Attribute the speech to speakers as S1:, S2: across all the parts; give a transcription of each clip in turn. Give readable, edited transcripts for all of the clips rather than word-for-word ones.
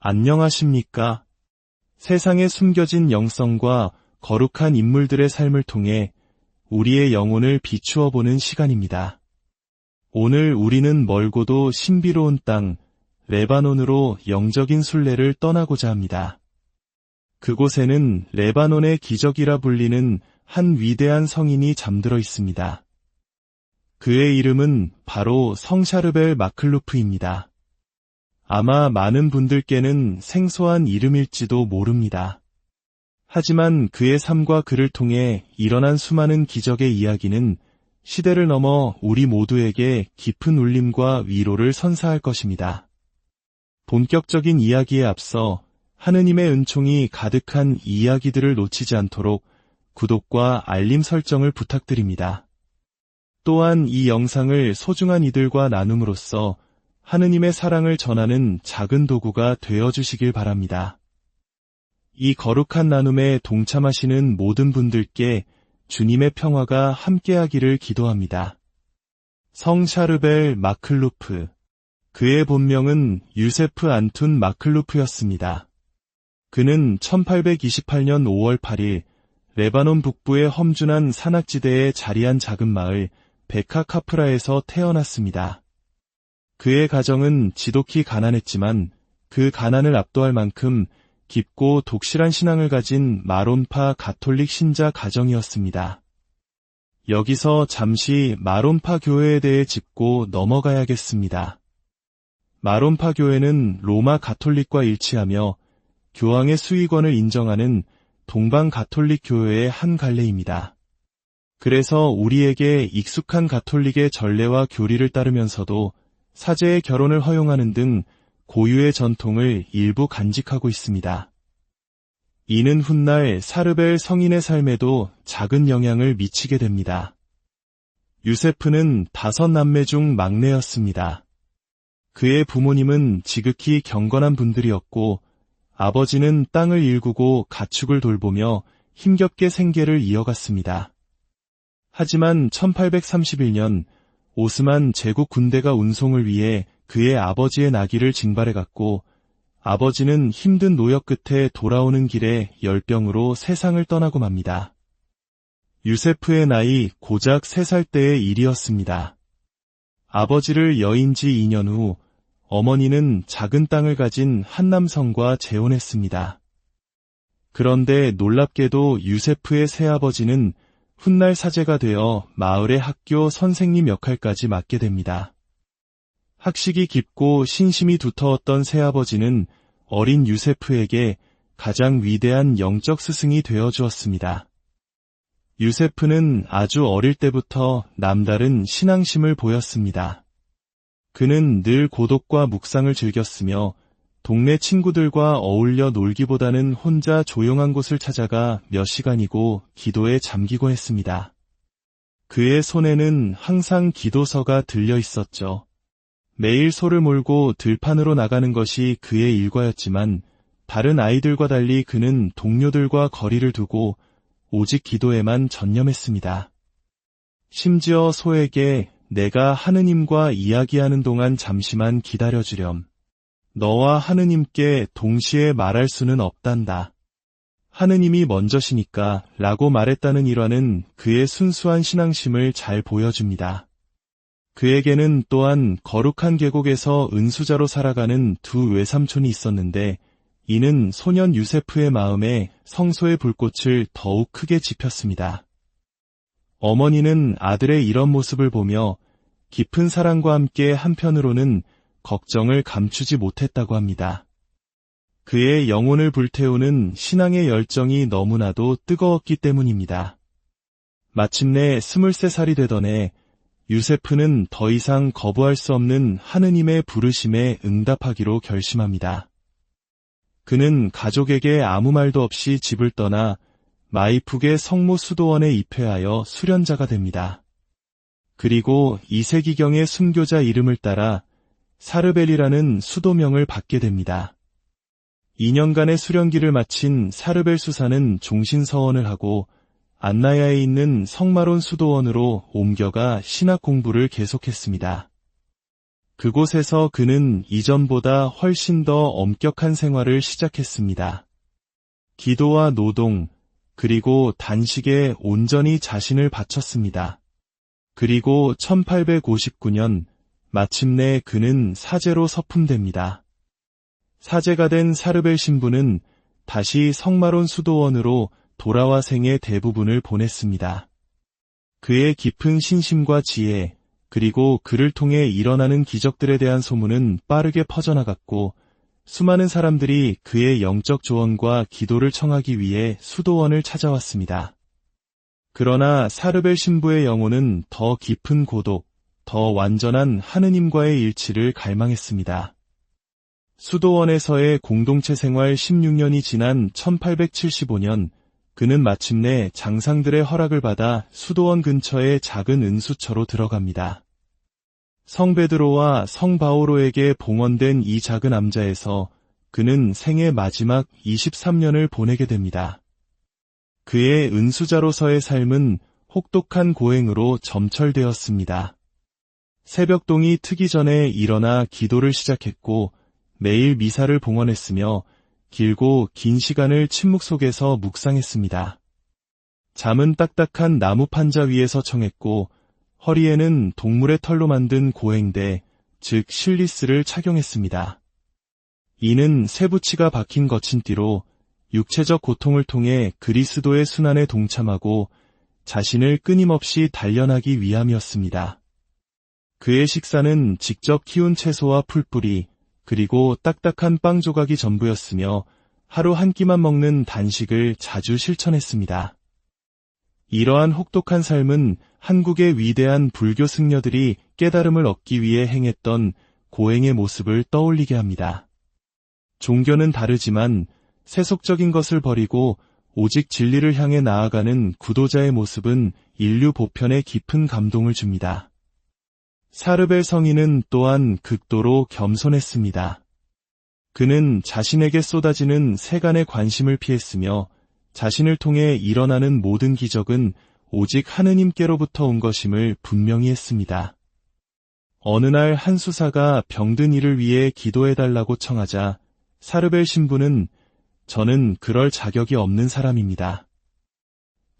S1: 안녕하십니까? 세상에 숨겨진 영성과 거룩한 인물들의 삶을 통해 우리의 영혼을 비추어 보는 시간입니다. 오늘 우리는 멀고도 신비로운 땅, 레바논으로 영적인 순례를 떠나고자 합니다. 그곳에는 레바논의 기적이라 불리는 한 위대한 성인이 잠들어 있습니다. 그의 이름은 바로 성 샤르벨 마클루프입니다. 아마 많은 분들께는 생소한 이름일지도 모릅니다. 하지만 그의 삶과 그를 통해 일어난 수많은 기적의 이야기는 시대를 넘어 우리 모두에게 깊은 울림과 위로를 선사할 것입니다. 본격적인 이야기에 앞서 하느님의 은총이 가득한 이야기들을 놓치지 않도록 구독과 알림 설정을 부탁드립니다. 또한 이 영상을 소중한 이들과 나눔으로써 하느님의 사랑을 전하는 작은 도구가 되어주시길 바랍니다. 이 거룩한 나눔에 동참하시는 모든 분들께 주님의 평화가 함께하기를 기도합니다. 성 샤르벨 마클루프. 그의 본명은 유세프 안툰 마클루프였습니다. 그는 1828년 5월 8일 레바논 북부의 험준한 산악지대에 자리한 작은 마을 베카카프라에서 태어났습니다. 그의 가정은 지독히 가난했지만 그 가난을 압도할 만큼 깊고 독실한 신앙을 가진 마론파 가톨릭 신자 가정이었습니다. 여기서 잠시 마론파 교회에 대해 짚고 넘어가야겠습니다. 마론파 교회는 로마 가톨릭과 일치하며 교황의 수의권을 인정하는 동방 가톨릭 교회의 한 갈래입니다. 그래서 우리에게 익숙한 가톨릭의 전례와 교리를 따르면서도 사제의 결혼을 허용하는 등 고유의 전통을 일부 간직하고 있습니다. 이는 훗날 사르벨 성인의 삶에도 작은 영향을 미치게 됩니다. 유세프는 5남매 중 막내였습니다. 그의 부모님은 지극히 경건한 분들이었고 아버지는 땅을 일구고 가축을 돌보며 힘겹게 생계를 이어갔습니다. 하지만 1831년 오스만 제국 군대가 운송을 위해 그의 아버지의 나귀를 징발해갔고 아버지는 힘든 노역 끝에 돌아오는 길에 열병으로 세상을 떠나고 맙니다. 유세프의 나이 고작 3살 때의 일이었습니다. 아버지를 여인 지 2년 후 어머니는 작은 땅을 가진 한 남성과 재혼했습니다. 그런데 놀랍게도 유세프의 새아버지는 훗날 사제가 되어 마을의 학교 선생님 역할까지 맡게 됩니다. 학식이 깊고 신심이 두터웠던 새아버지는 어린 유세프에게 가장 위대한 영적 스승이 되어 주었습니다. 유세프는 아주 어릴 때부터 남다른 신앙심을 보였습니다. 그는 늘 고독과 묵상을 즐겼으며 동네 친구들과 어울려 놀기보다는 혼자 조용한 곳을 찾아가 몇 시간이고 기도에 잠기곤 했습니다. 그의 손에는 항상 기도서가 들려 있었죠. 매일 소를 몰고 들판으로 나가는 것이 그의 일과였지만 다른 아이들과 달리 그는 동료들과 거리를 두고 오직 기도에만 전념했습니다. 심지어 소에게 내가 하느님과 이야기하는 동안 잠시만 기다려주렴. 너와 하느님께 동시에 말할 수는 없단다. 하느님이 먼저시니까 라고 말했다는 일화는 그의 순수한 신앙심을 잘 보여줍니다. 그에게는 또한 거룩한 계곡에서 은수자로 살아가는 2 외삼촌이 있었는데 이는 소년 유세프의 마음에 성소의 불꽃을 더욱 크게 지폈습니다. 어머니는 아들의 이런 모습을 보며 깊은 사랑과 함께 한편으로는 걱정을 감추지 못했다고 합니다. 그의 영혼을 불태우는 신앙의 열정이 너무나도 뜨거웠기 때문입니다. 마침내 23살이 되던 해 유세프는 더 이상 거부할 수 없는 하느님의 부르심에 응답하기로 결심합니다. 그는 가족에게 아무 말도 없이 집을 떠나 마이푹의 성모 수도원에 입회하여 수련자가 됩니다. 그리고 2세기경의 순교자 이름을 따라 사르벨이라는 수도명을 받게 됩니다. 2년간의 수련기를 마친 사르벨 수사는 종신서원을 하고 안나야에 있는 성마론 수도원으로 옮겨가 신학 공부를 계속했습니다. 그곳에서 그는 이전보다 훨씬 더 엄격한 생활을 시작했습니다. 기도와 노동, 그리고 단식에 온전히 자신을 바쳤습니다. 그리고 1859년 마침내 그는 사제로 서품됩니다. 사제가 된 사르벨 신부는 다시 성마론 수도원으로 돌아와 생의 대부분을 보냈습니다. 그의 깊은 신심과 지혜, 그리고 그를 통해 일어나는 기적들에 대한 소문은 빠르게 퍼져나갔고 수많은 사람들이 그의 영적 조언과 기도를 청하기 위해 수도원을 찾아왔습니다. 그러나 사르벨 신부의 영혼은 더 깊은 고독, 더 완전한 하느님과의 일치를 갈망했습니다. 수도원에서의 공동체 생활 16년이 지난 1875년 그는 마침내 장상들의 허락을 받아 수도원 근처의 작은 은수처로 들어갑니다. 성 베드로와 성 바오로에게 봉헌된 이 작은 암자에서 그는 생애 마지막 23년을 보내게 됩니다. 그의 은수자로서의 삶은 혹독한 고행으로 점철되었습니다. 새벽동이 트기 전에 일어나 기도를 시작했고 매일 미사를 봉헌했으며 길고 긴 시간을 침묵 속에서 묵상했습니다. 잠은 딱딱한 나무 판자 위에서 청했고 허리에는 동물의 털로 만든 고행대, 즉 실리스를 착용했습니다. 이는 쇠붙이가 박힌 거친 띠로 육체적 고통을 통해 그리스도의 순환에 동참하고 자신을 끊임없이 단련하기 위함이었습니다. 그의 식사는 직접 키운 채소와 풀뿌리, 그리고 딱딱한 빵 조각이 전부였으며 하루 한 끼만 먹는 단식을 자주 실천했습니다. 이러한 혹독한 삶은 한국의 위대한 불교 승려들이 깨달음을 얻기 위해 행했던 고행의 모습을 떠올리게 합니다. 종교는 다르지만 세속적인 것을 버리고 오직 진리를 향해 나아가는 구도자의 모습은 인류 보편에 깊은 감동을 줍니다. 사르벨 성인은 또한 극도로 겸손했습니다. 그는 자신에게 쏟아지는 세간의 관심을 피했으며 자신을 통해 일어나는 모든 기적은 오직 하느님께로부터 온 것임을 분명히 했습니다. 어느 날 한 수사가 병든 이를 위해 기도해달라고 청하자 사르벨 신부는 저는 그럴 자격이 없는 사람입니다.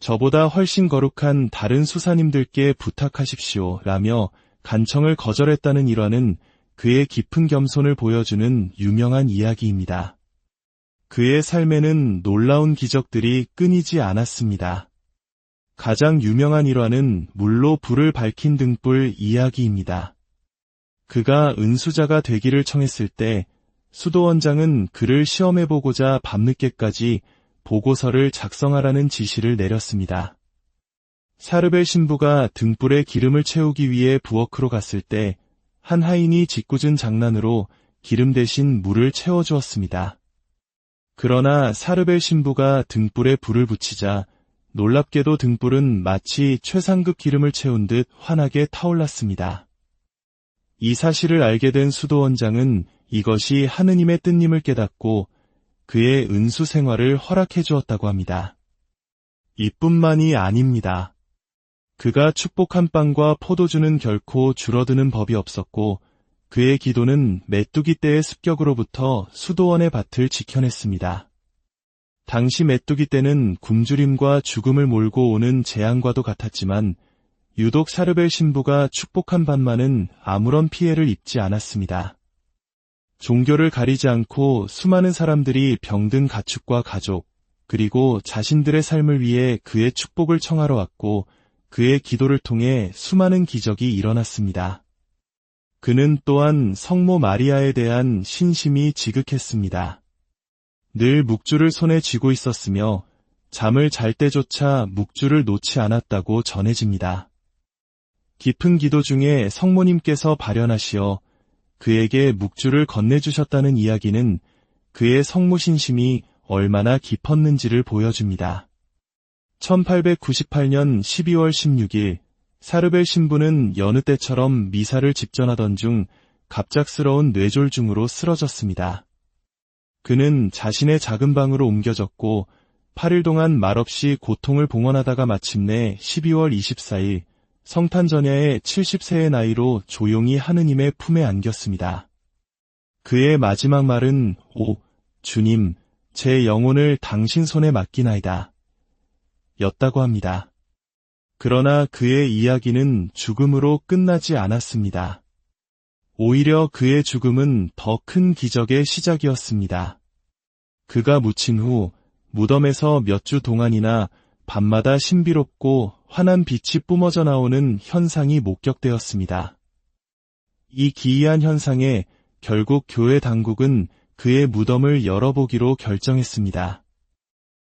S1: 저보다 훨씬 거룩한 다른 수사님들께 부탁하십시오 라며 간청을 거절했다는 일화는 그의 깊은 겸손을 보여주는 유명한 이야기입니다. 그의 삶에는 놀라운 기적들이 끊이지 않았습니다. 가장 유명한 일화는 물로 불을 밝힌 등불 이야기입니다. 그가 은수자가 되기를 청했을 때 수도원장은 그를 시험해보고자 밤늦게까지 보고서를 작성하라는 지시를 내렸습니다. 사르벨 신부가 등불에 기름을 채우기 위해 부엌으로 갔을 때 한 하인이 짓궂은 장난으로 기름 대신 물을 채워주었습니다. 그러나 사르벨 신부가 등불에 불을 붙이자 놀랍게도 등불은 마치 최상급 기름을 채운 듯 환하게 타올랐습니다. 이 사실을 알게 된 수도원장은 이것이 하느님의 뜻임을 깨닫고 그의 은수 생활을 허락해 주었다고 합니다. 이뿐만이 아닙니다. 그가 축복한 빵과 포도주는 결코 줄어드는 법이 없었고 그의 기도는 메뚜기 떼의 습격으로부터 수도원의 밭을 지켜냈습니다. 당시 메뚜기 떼는 굶주림과 죽음을 몰고 오는 재앙과도 같았지만 유독 사르벨 신부가 축복한 밭만은 아무런 피해를 입지 않았습니다. 종교를 가리지 않고 수많은 사람들이 병든 가축과 가족, 그리고 자신들의 삶을 위해 그의 축복을 청하러 왔고 그의 기도를 통해 수많은 기적이 일어났습니다. 그는 또한 성모 마리아에 대한 신심이 지극했습니다. 늘 묵주를 손에 쥐고 있었으며 잠을 잘 때조차 묵주를 놓지 않았다고 전해집니다. 깊은 기도 중에 성모님께서 발현하시어 그에게 묵주를 건네주셨다는 이야기는 그의 성모 신심이 얼마나 깊었는지를 보여줍니다. 1898년 12월 16일 사르벨 신부는 여느 때처럼 미사를 집전하던 중 갑작스러운 뇌졸중으로 쓰러졌습니다. 그는 자신의 작은 방으로 옮겨졌고 8일 동안 말없이 고통을 봉헌하다가 마침내 12월 24일 성탄전야의 70세의 나이로 조용히 하느님의 품에 안겼습니다. 그의 마지막 말은 오, 주님, 제 영혼을 당신 손에 맡기나이다. 였다고 합니다. 그러나 그의 이야기는 죽음으로 끝나지 않았습니다. 오히려 그의 죽음은 더 큰 기적의 시작이었습니다. 그가 묻힌 후 무덤에서 몇 주 동안이나 밤마다 신비롭고 환한 빛이 뿜어져 나오는 현상이 목격되었습니다. 이 기이한 현상에 결국 교회 당국은 그의 무덤을 열어보기로 결정했습니다.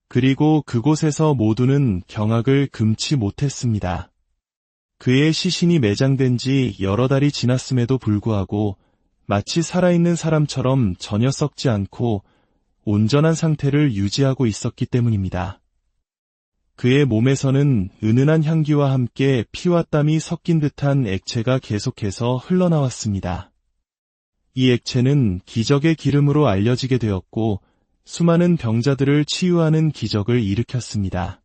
S1: 그리고 그곳에서 모두는 경악을 금치 못했습니다. 그의 시신이 매장된 지 여러 달이 지났음에도 불구하고 마치 살아있는 사람처럼 전혀 썩지 않고 온전한 상태를 유지하고 있었기 때문입니다. 그의 몸에서는 은은한 향기와 함께 피와 땀이 섞인 듯한 액체가 계속해서 흘러나왔습니다. 이 액체는 기적의 기름으로 알려지게 되었고 수많은 병자들을 치유하는 기적을 일으켰습니다.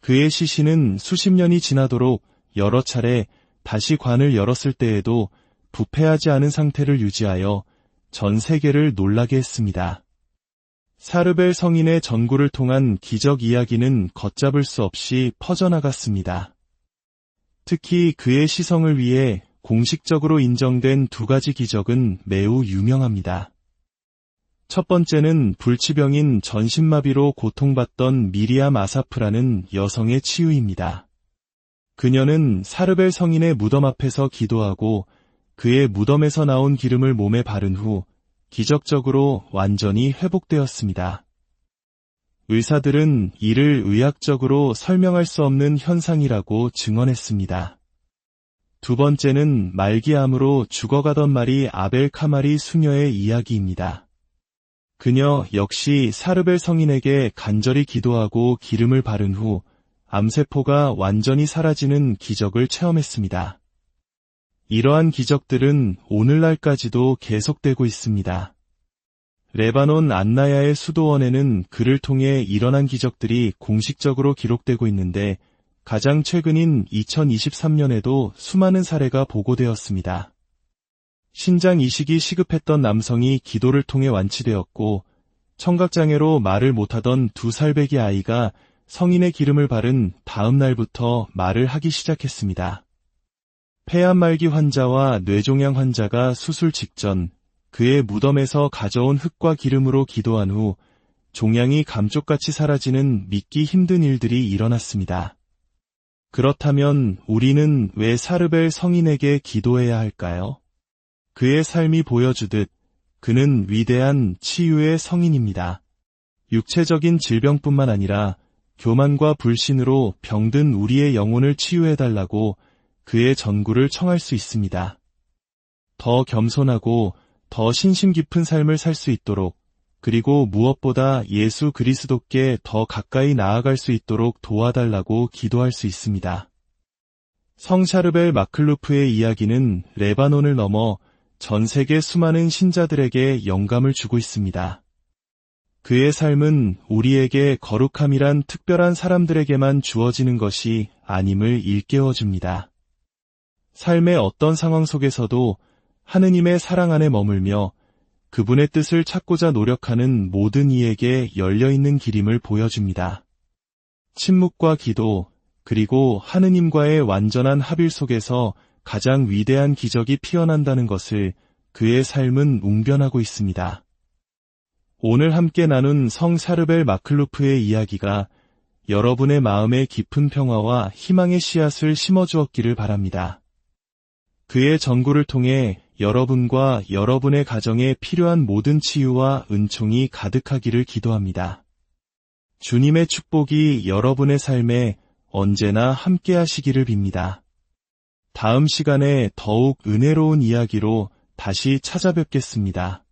S1: 그의 시신은 수십 년이 지나도록 여러 차례 다시 관을 열었을 때에도 부패하지 않은 상태를 유지하여 전 세계를 놀라게 했습니다. 사르벨 성인의 전구를 통한 기적 이야기는 걷잡을 수 없이 퍼져나갔습니다. 특히 그의 시성을 위해 공식적으로 인정된 두 가지 기적은 매우 유명합니다. 첫 번째는 불치병인 전신마비로 고통받던 미리암 아사프라는 여성의 치유입니다. 그녀는 사르벨 성인의 무덤 앞에서 기도하고 그의 무덤에서 나온 기름을 몸에 바른 후 기적적으로 완전히 회복되었습니다. 의사들은 이를 의학적으로 설명할 수 없는 현상이라고 증언했습니다. 두 번째는 말기암으로 죽어가던 말이 아벨 카마리 수녀의 이야기입니다. 그녀 역시 사르벨 성인에게 간절히 기도하고 기름을 바른 후 암세포가 완전히 사라지는 기적을 체험했습니다. 이러한 기적들은 오늘날까지도 계속되고 있습니다. 레바논 안나야의 수도원에는 그를 통해 일어난 기적들이 공식적으로 기록되고 있는데 가장 최근인 2023년에도 수많은 사례가 보고되었습니다. 신장 이식이 시급했던 남성이 기도를 통해 완치되었고 청각장애로 말을 못하던 2살배기 아이가 성인의 기름을 바른 다음 날부터 말을 하기 시작했습니다. 폐암말기 환자와 뇌종양 환자가 수술 직전 그의 무덤에서 가져온 흙과 기름으로 기도한 후 종양이 감쪽같이 사라지는 믿기 힘든 일들이 일어났습니다. 그렇다면 우리는 왜 사르벨 성인에게 기도해야 할까요? 그의 삶이 보여주듯 그는 위대한 치유의 성인입니다. 육체적인 질병뿐만 아니라 교만과 불신으로 병든 우리의 영혼을 치유해달라고 그의 전구를 청할 수 있습니다. 더 겸손하고 더 신심 깊은 삶을 살 수 있도록 그리고 무엇보다 예수 그리스도께 더 가까이 나아갈 수 있도록 도와달라고 기도할 수 있습니다. 성 샤르벨 마클루프의 이야기는 레바논을 넘어 전 세계 수많은 신자들에게 영감을 주고 있습니다. 그의 삶은 우리에게 거룩함이란 특별한 사람들에게만 주어지는 것이 아님을 일깨워줍니다. 삶의 어떤 상황 속에서도 하느님의 사랑 안에 머물며 그분의 뜻을 찾고자 노력하는 모든 이에게 열려있는 길임을 보여줍니다. 침묵과 기도, 그리고 하느님과의 완전한 합일 속에서 가장 위대한 기적이 피어난다는 것을 그의 삶은 웅변하고 있습니다. 오늘 함께 나눈 성 샤르벨 마클루프의 이야기가 여러분의 마음에 깊은 평화와 희망의 씨앗을 심어주었기를 바랍니다. 그의 전구를 통해 여러분과 여러분의 가정에 필요한 모든 치유와 은총이 가득하기를 기도합니다. 주님의 축복이 여러분의 삶에 언제나 함께 하시기를 빕니다. 다음 시간에 더욱 은혜로운 이야기로 다시 찾아뵙겠습니다.